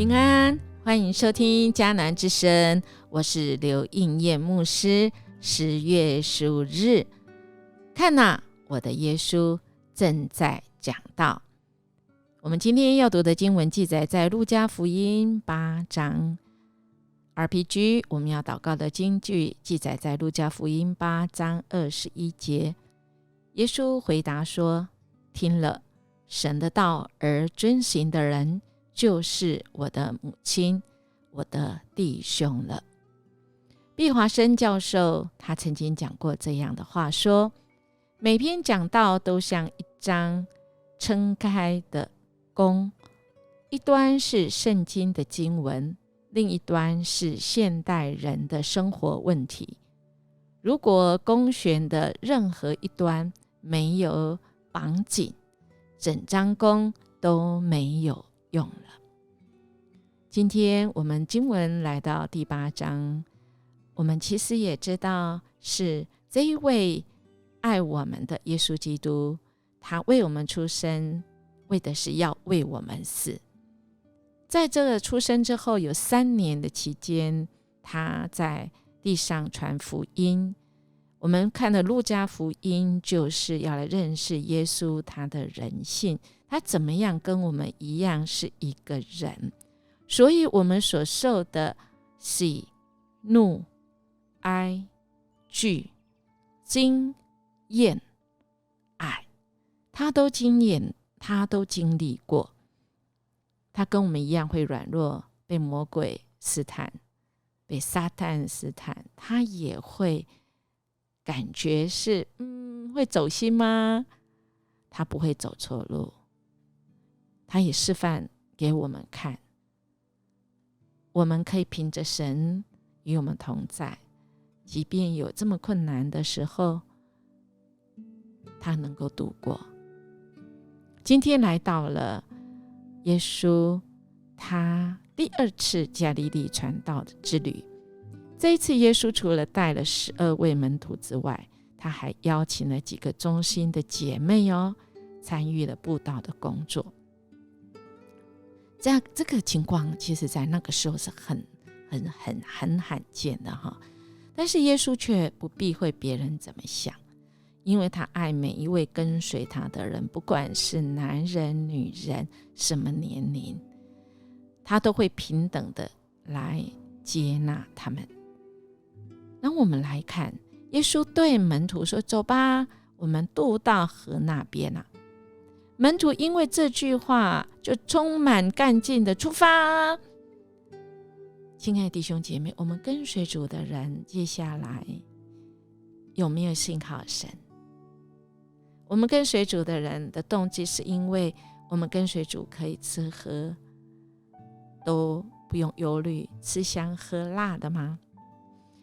平安，欢迎收听迦南之声，我是刘应艳牧师。10月15日，看哪，我的耶稣正在讲道。我们今天要读的经文记载在路加福音8章。RPG 我们要祷告的经句记载在路加福音8章21节。耶稣回答说：听了神的道而遵行的人，就是我的母亲，我的弟兄了。毕华生教授他曾经讲过这样的话，说每篇讲道都像一张撑开的弓，一端是圣经的经文，另一端是现代人的生活问题。如果弓弦的任何一端没有绑紧，整张弓都没有用了。今天我们经文来到第8章，我们其实也知道是这一位爱我们的耶稣基督，他为我们出生，为的是要为我们死。在这个出生之后有3年的期间，他在地上传福音。我们看的路加福音就是要来认识耶稣他的人性，他怎么样跟我们一样是一个人。所以我们所受的喜、怒、哀、惧、惊、厌、爱，他都经验，他都经历过。他跟我们一样会软弱，被魔鬼试探，被撒旦试探，他也会感觉是会走心吗？他不会走错路，他也示范给我们看，我们可以凭着神与我们同在，即便有这么困难的时候，他能够度过。今天来到了耶稣他第2次加利利传道之旅。这一次耶稣除了带了12位门徒之外，他还邀请了几个忠心的姐妹参与了布道的工作。这个情况其实在那个时候是很罕见的但是耶稣却不避讳别人怎么想，因为他爱每一位跟随他的人，不管是男人女人什么年龄，他都会平等的来接纳他们。那我们来看耶稣对门徒说：走吧，我们渡到河那边门徒因为这句话就充满干劲的出发。亲爱的弟兄姐妹，我们跟随主的人接下来有没有信靠神？我们跟随主的人的动机是因为我们跟随主可以吃喝都不用忧虑，吃香喝辣的吗？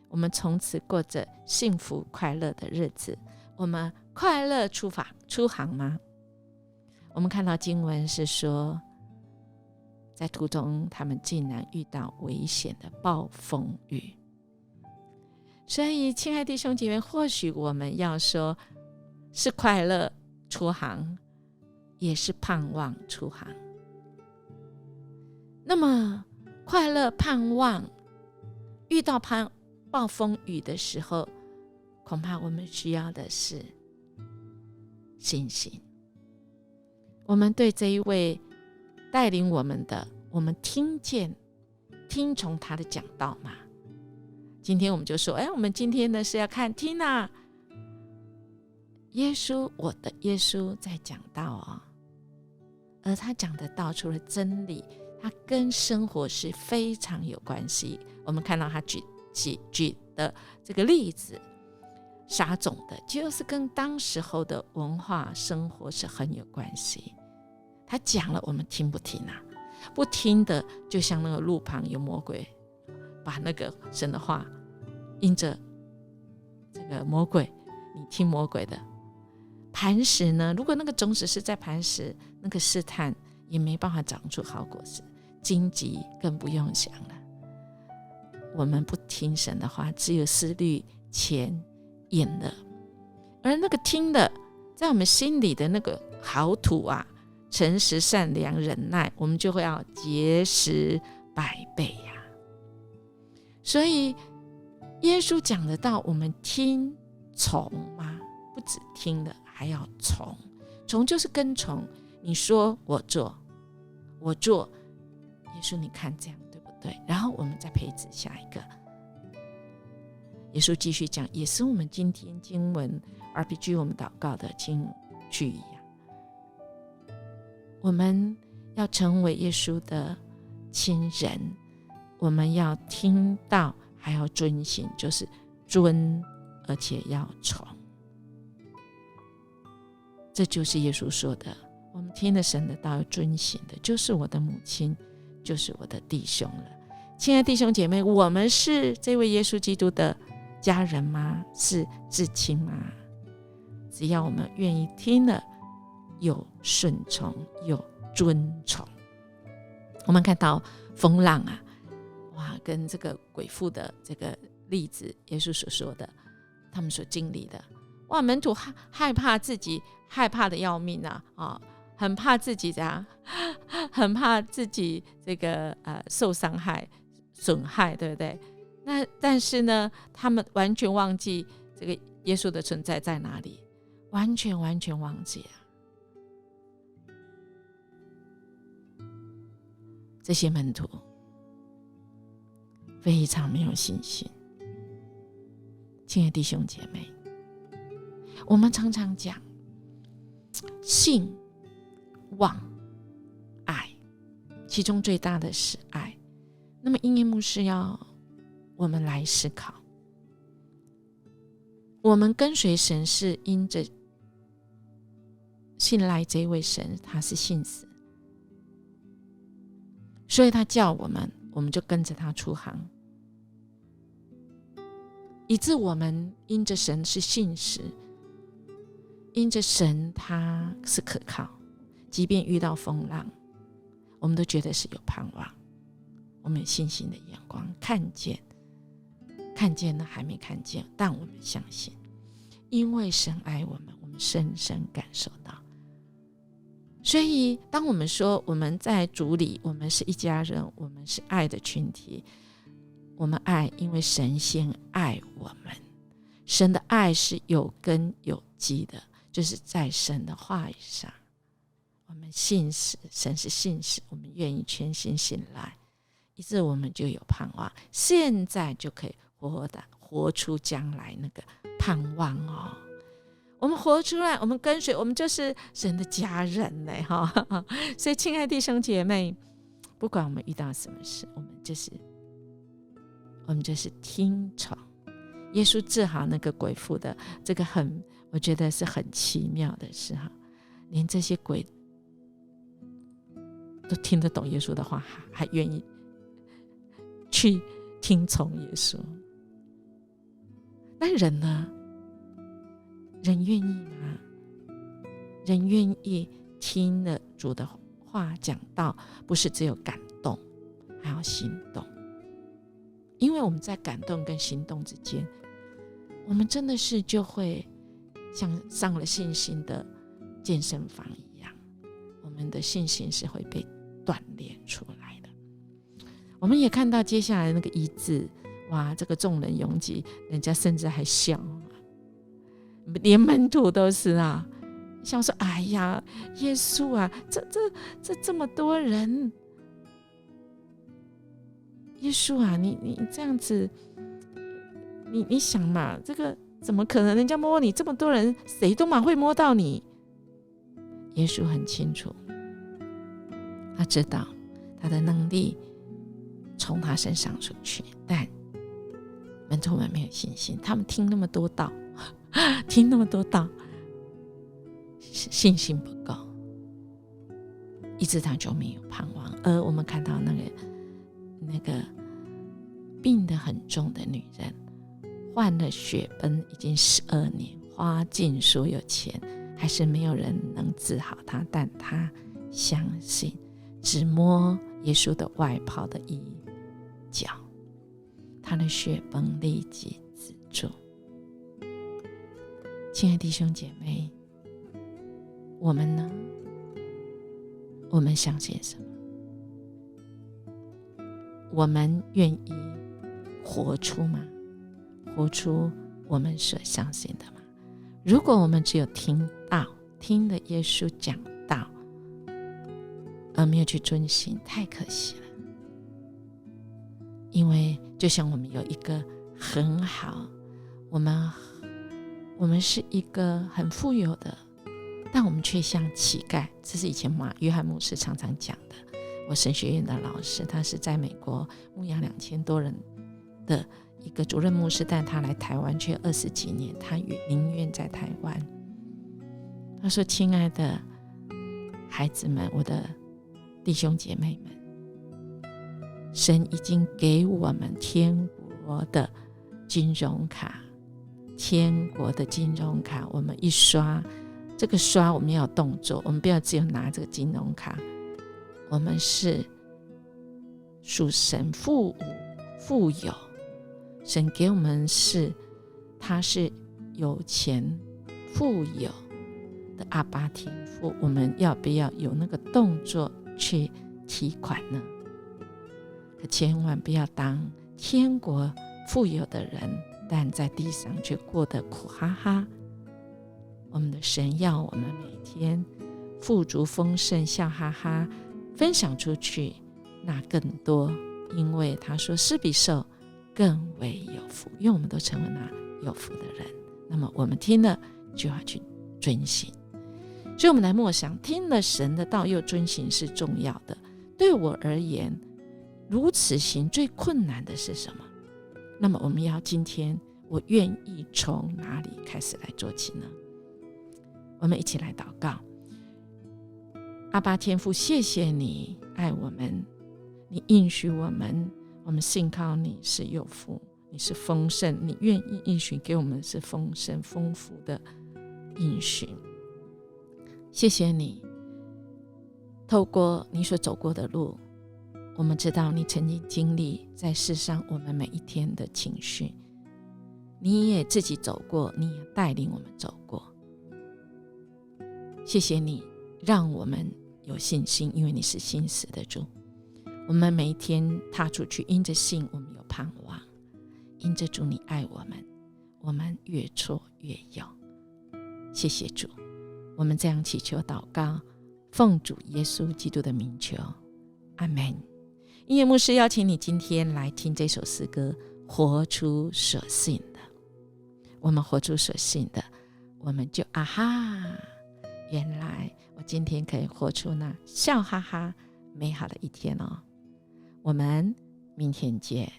我们从此过着幸福快乐的日子，我们快乐出航吗？我们看到经文是说，在途中他们竟然遇到危险的暴风雨。所以亲爱的弟兄姐妹，或许我们要说是快乐出航，也是盼望出航。那么快乐盼望遇到暴风雨的时候，恐怕我们需要的是信心。我们对这一位带领我们的，我们听从他的讲道吗？今天我们就说我们今天呢是要听耶稣，我的耶稣在讲道而他讲的道除了真理，他跟生活是非常有关系。我们看到他举的这个例子，撒种的就是跟当时候的文化生活是很有关系。他讲了，我们听不听不听的就像那个路旁有魔鬼，把那个神的话因着这个魔鬼，你听魔鬼的。磐石呢，如果那个种子是在磐石，那个试探也没办法长出好果实，荆棘更不用想了。我们不听神的话，只有思虑钱眼乐，而那个听的在我们心里的那个好土诚实、善良、忍耐，我们就会要结实100倍呀。所以耶稣讲的道，我们听从吗？不止听的，还要从。从就是跟从，你说我做，我做，耶稣你看这样对不对？然后我们再配置下一个。耶稣继续讲，也是我们今天经文 RPG 我们祷告的金句一样，我们要成为耶稣的亲人，我们要听到还要遵行，就是遵而且要从。这就是耶稣说的，我们听了神的道要遵行的，就是我的母亲，就是我的弟兄了。亲爱的弟兄姐妹，我们是这位耶稣基督的家人吗？是至亲吗？只要我们愿意听了，有顺从，有遵从。我们看到风浪啊，哇，跟这个鬼妇的这个例子，耶稣所说的，他们所经历的，哇，门徒害怕自己，害怕的要命啊，很怕自己这样，很怕自己这个受伤害、损害，对不对？那但是呢，他们完全忘记这个耶稣的存在在哪里，完全忘记了。这些门徒非常没有信心。亲爱的弟兄姐妹，我们常常讲信、望、爱，其中最大的是爱。那么音乐牧师要我们来思考，我们跟随神是因着信赖这位神，他是信实，所以他叫我们，我们就跟着他出航，以致我们因着神是信实，因着神他是可靠，即便遇到风浪，我们都觉得是有盼望。我们有信心的眼光，看见了还没看见，但我们相信，因为神爱我们，我们深深感受到。所以当我们说我们在主里，我们是一家人，我们是爱的群体，我们爱，因为神先爱我们。神的爱是有根有基的，就是在神的话语上，我们信实，神是信实，我们愿意全心信赖，以致我们就有盼望，现在就可以活出将来那个盼望哦。我们活出来，我们跟随，我们就是神的家人嘞哈。所以亲爱的弟兄姐妹，不管我们遇到什么事，我们就是听从。耶稣治好那个鬼妇的这个我觉得是很奇妙的事哈，连这些鬼都听得懂耶稣的话，还愿意去听从耶稣。那人呢？人愿意吗？人愿意听了主的话讲道，不是只有感动，还要行动。因为我们在感动跟行动之间，我们真的是就会像上了信心的健身房一样，我们的信心是会被锻炼出来的。我们也看到接下来那个医治，哇，这个众人拥挤，人家甚至还笑，连门徒都是想说，哎呀，耶稣啊，这么多人，耶稣啊，你这样子，你想嘛，这个怎么可能？人家摸你这么多人，谁都会摸到你。耶稣很清楚，他知道他的能力从他身上出去，但门徒们没有信心，他们听那么多道，信心不够，以致他就没有盼望。而我们看到那个病得很重的女人，患了血崩已经12年，花尽所有钱，还是没有人能治好她，但她相信，只摸耶稣的外袍的衣角，她的血崩立即止住。亲爱的弟兄姐妹，我们呢？我们相信什么？我们愿意活出吗？活出我们所相信的吗？如果我们只有听了耶稣讲道，而没有去遵行，太可惜了。因为就像我们有一个很好，我们是一个很富有的，但我们却像乞丐。这是以前约翰牧师常常讲的。我神学院的老师，他是在美国牧养2000多人的一个主任牧师，但他来台湾却20几年，他宁愿在台湾。他说：亲爱的孩子们，我的弟兄姐妹们，神已经给我们天国的金融卡，我们一刷，这个刷我们要有动作，我们不要只有拿这个金融卡，我们是属神富有，神给我们他是有钱富有的阿爸天父，我们要不要有那个动作去提款呢？可千万不要当天国富有的人，但在地上却过得苦哈哈。我们的神要我们每天富足丰盛，笑哈哈分享出去，那更多，因为他说施比受更为有福，因为我们都成为那有福的人。那么我们听了就要去遵行。所以我们来默想，听了神的道又遵行是重要的。对我而言，如此行最困难的是什么？那么我们要今天我愿意从哪里开始来做起呢？我们一起来祷告。阿爸天父，谢谢你爱我们，你应许我们信靠你是有福，你是丰盛，你愿意应许给我们是丰盛丰富的应许。谢谢你透过你所走过的路，我们知道你曾经经历在世上我们每一天的情绪，你也自己走过，你也带领我们走过。谢谢你让我们有信心，因为你是信实的主。我们每一天踏出去，因着信我们有盼望，因着主你爱我们越挫越勇。谢谢主，我们这样祈求祷告，奉主耶稣基督的名求，阿们。音乐牧师邀请你今天来听这首诗歌，活出所信的。我们活出所信的，我们就啊哈，原来我今天可以活出那笑哈哈美好的一天哦。我们明天见。